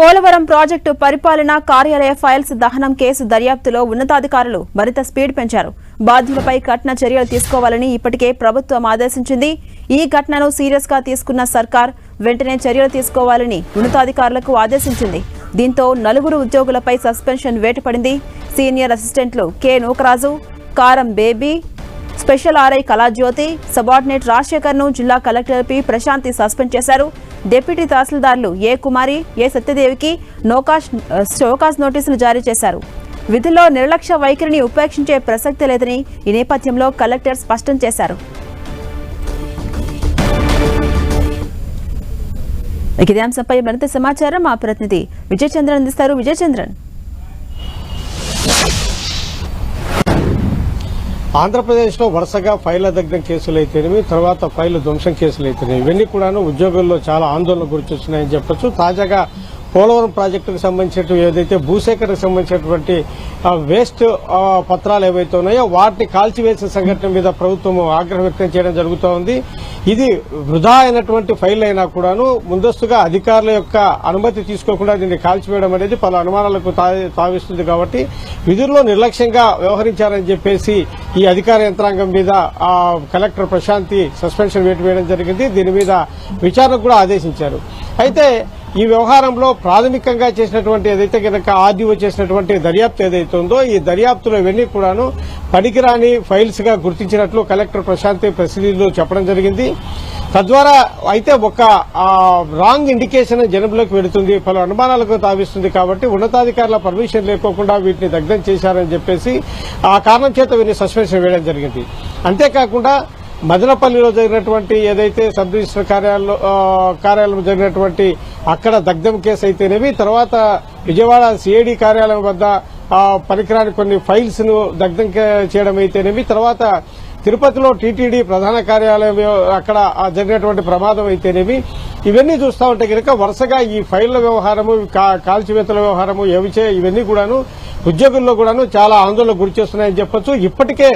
Polavaram project పరిపాలన కార్యాలయ files దహనం కేసు దర్యాప్తులో ఉన్నతాధికారులు మరింత స్పీడ్ పెంచారు. బాధ్యులపై కఠిన చర్యలు తీసుకోవాలని ఇప్పటికే ప్రభుత్వం ఆదేశించింది. ఈ ఘటనను సీరియస్ గా తీసుకున్న సర్కార్ వెంటనే చర్యలు తీసుకోవాలని ఉన్నతాధికారులకు ఆదేశించింది. దీంతో 4 ఉద్యోగులపై సస్పెన్షన్ వేటు పడింది. సీనియర్ అసిస్టెంట్లు K Nookaraju, Karam Baby, special RI Kalajyothi, subordinate Rajasekhar ను జిల్లా కలెక్టర్ పి ప్రశాంతి సస్పెండ్ చేశారు. డిప్యూటీ తహసీల్దార్లు ఏ కుమారి, ఏ సత్యదేవికి షోకాజ్ నోటీసులు జారీ చేశారు. విధుల్లో నిర్లక్ష్య వైఖరిని ఉపేక్షించే ప్రసక్తి లేదని ఈ నేపథ్యంలో కలెక్టర్ స్పష్టం చేశారు. ఇదే అంశంపై మరింత సమాచారం మా ప్రతినిధి విజయచంద్రన్ అందిస్తారు. విజయచంద్రన్, ఆంధ్రప్రదేశ్లో వరుసగా ఫైళ్ల దగ్గర కేసులు అయితేనేమి, తర్వాత ఫైళ్ల ధ్వంసం కేసులు అయితేనేమి, ఇవన్నీ కూడాను ఉద్యోగుల్లో చాలా ఆందోళన గురిచొస్తున్నాయని చెప్పొచ్చు. తాజాగా పోలవరం ప్రాజెక్టుకు సంబంధించిన ఏదైతే భూసేకరణకు సంబంధించినటువంటి వేస్ట్ పత్రాలు ఏవైతే ఉన్నాయో వాటిని కాల్చివేసిన సంఘటన మీద ప్రభుత్వం ఆగ్రహం వ్యక్తం చేయడం జరుగుతూ ఉంది. ఇది వృధా అయినటువంటి ఫైల్ అయినా కూడాను ముందస్తుగా అధికారుల యొక్క అనుమతి తీసుకోకుండా దీన్ని కాల్చివేయడం అనేది పలు అనుమానాలకు తావిస్తుంది. కాబట్టి విధుల్లో నిర్లక్ష్యంగా వ్యవహరించారని చెప్పేసి ఈ అధికార యంత్రాంగం మీద కలెక్టర్ ప్రశాంతి సస్పెన్షన్ వేటు వేయడం జరిగింది. దీని మీద విచారణకు కూడా ఆదేశించారు. అయితే ఈ వ్యవహారంలో ప్రాథమికంగా చేసినటువంటి ఏదైతే కనుక ఆర్డీఓ చేసినటువంటి దర్యాప్తు ఏదైతే ఉందో ఈ దర్యాప్తులో ఇవన్నీ కూడాను పనికిరాని ఫైల్స్ గా గుర్తించినట్లు కలెక్టర్ ప్రశాంతి ప్రసిద్ధిలో చెప్పడం జరిగింది. తద్వారా అయితే ఒక రాంగ్ ఇండికేషన్ జనంలోకి వెళుతుంది, పలు అనుమానాలకు తావిస్తుంది. కాబట్టి ఉన్నతాధికారుల పర్మిషన్ లేకోకుండా వీటిని దగ్ధం చేశారని చెప్పేసి ఆ కారణం చేత వీరిని సస్పెన్షన్ వేయడం జరిగింది. అంతేకాకుండా మదనపల్లిలో జరిగినటువంటి ఏదైతే సబ్ రిజిస్టర్ కార్యాలయం జరిగినటువంటి అక్కడ దగ్ధం కేసు అయితేనేమి, తర్వాత విజయవాడ సిఐడి కార్యాలయం వద్ద పనికిరాని కొన్ని ఫైల్స్ ను దగ్ధం చేయడం అయితేనేమి, తర్వాత తిరుపతిలో టీటీడీ ప్రధాన కార్యాలయం అక్కడ జరిగినటువంటి ప్రమాదం అయితేనేమి, ఇవన్నీ చూస్తా ఉంటే కనుక వరుసగా ఈ ఫైళ్ల వ్యవహారము, కాల్చివేతల వ్యవహారము ఇవన్నీ కూడాను ఉద్యోగుల్లో కూడాను చాలా ఆందోళన గురిచేస్తున్నాయని చెప్పొచ్చు. ఇప్పటికే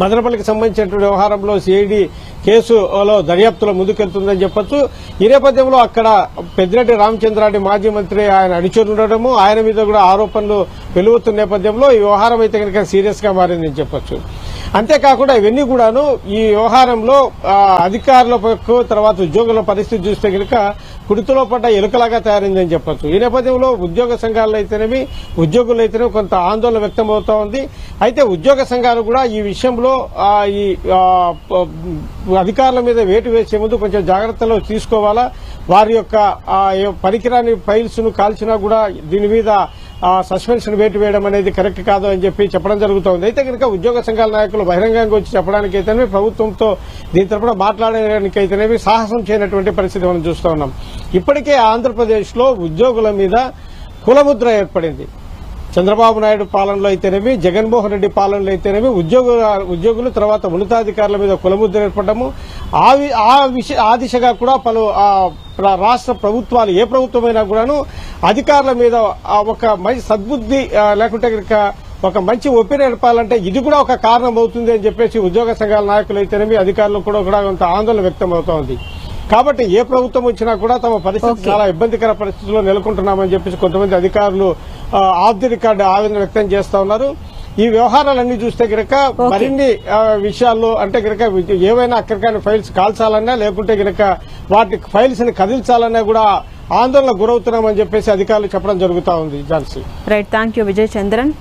మదనపల్లికి సంబంధించిన వ్యవహారంలో సిఐడి కేసులో దర్యాప్తులో ముందుకెళ్తుందని చెప్పొచ్చు. ఈ నేపథ్యంలో అక్కడ పెద్దిరెడ్డి రామచంద్రారెడ్డి మాజీ మంత్రి ఆయన అణిచేరుండడము, ఆయన మీద కూడా ఆరోపణలు వెలువడుతున్న నేపథ్యంలో ఈ వ్యవహారం అయితే కనుక సీరియస్ గా మారిందని చెప్పొచ్చు. అంతేకాకుండా ఇవన్నీ కూడాను ఈ వ్యవహారంలో అధికారుల తర్వాత ఉద్యోగుల పరిస్థితి చూస్తే కనుక కుడితిలో పడ్డ ఎలుకలాగా తయారైందని చెప్పొచ్చు. ఈ నేపథ్యంలో ఉద్యోగ సంఘాలు అయితేనేమి, ఉద్యోగులు అయితేనేమి కొంత ఆందోళన వ్యక్తం అవుతా ఉంది. అయితే ఉద్యోగ సంఘాలు కూడా ఈ విషయంలో ఈ అధికారుల మీద వేటు వేసే ముందు కొంచెం జాగ్రత్తలు తీసుకోవాలా. వారి యొక్క పనికిరాని ఫైల్స్ ను కాల్చినా కూడా దీని మీద సస్పెన్షన్ వేటు వేయడం అనేది కరెక్ట్ కాదు అని చెప్పి చెప్పడం జరుగుతోంది. అయితే కనుక ఉద్యోగ సంఘాల నాయకులు బహిరంగంగా వచ్చి చెప్పడానికైతేనే, ప్రభుత్వంతో దీని తరపున మాట్లాడడానికైతేనేవి సాహసం చేయనటువంటి పరిస్థితి మనం చూస్తూ ఉన్నాం. ఇప్పటికే ఆంధ్రప్రదేశ్ లో ఉద్యోగుల మీద కులముద్ర ఏర్పడింది. చంద్రబాబు నాయుడు పాలనలో అయితేనేమి, జగన్మోహన్ రెడ్డి పాలనలో అయితేనేమి ఉద్యోగులు తర్వాత ఉన్నతాధికారుల మీద కులముద్ర ఏర్పడము, ఆ దిశగా కూడా పలు రాష్ట్ర ప్రభుత్వాలు ఏ ప్రభుత్వమైనా కూడాను అధికారుల మీద ఒక మంచి సద్బుద్ధి లేకుంటే కనుక ఒక మంచి ఒపీనియన్ ఏర్పాలంటే ఇది కూడా ఒక కారణం అవుతుంది అని చెప్పేసి ఉద్యోగ సంఘాల నాయకులు అయితేనేమి, అధికారులు కూడా కొంత ఆందోళన వ్యక్తం అవుతోంది. కాబట్టి ఏ ప్రభుత్వం వచ్చినా కూడా తమ పరిస్థితి చాలా ఇబ్బందికర పరిస్థితుల్లో నెలకొంటున్నామని చెప్పేసి కొంతమంది అధికారులు ఆఫ్ ది రికార్డు ఆవేదన వ్యక్తం చేస్తా ఉన్నారు. ఈ వ్యవహారాలన్నీ చూస్తే కనుక మరిన్ని విషయాల్లో అంటే కనుక ఏవైనా అక్కడికైనా ఫైల్స్ కాల్చాలన్నా లేకుంటే కనుక వాటి ఫైల్స్ ని కదిల్చాలన్నా కూడా ఆందోళన గురవుతున్నామని చెప్పేసి అధికారులు చెప్పడం జరుగుతూ ఉంది. Jhansi, right, thank you Vijay Chandran.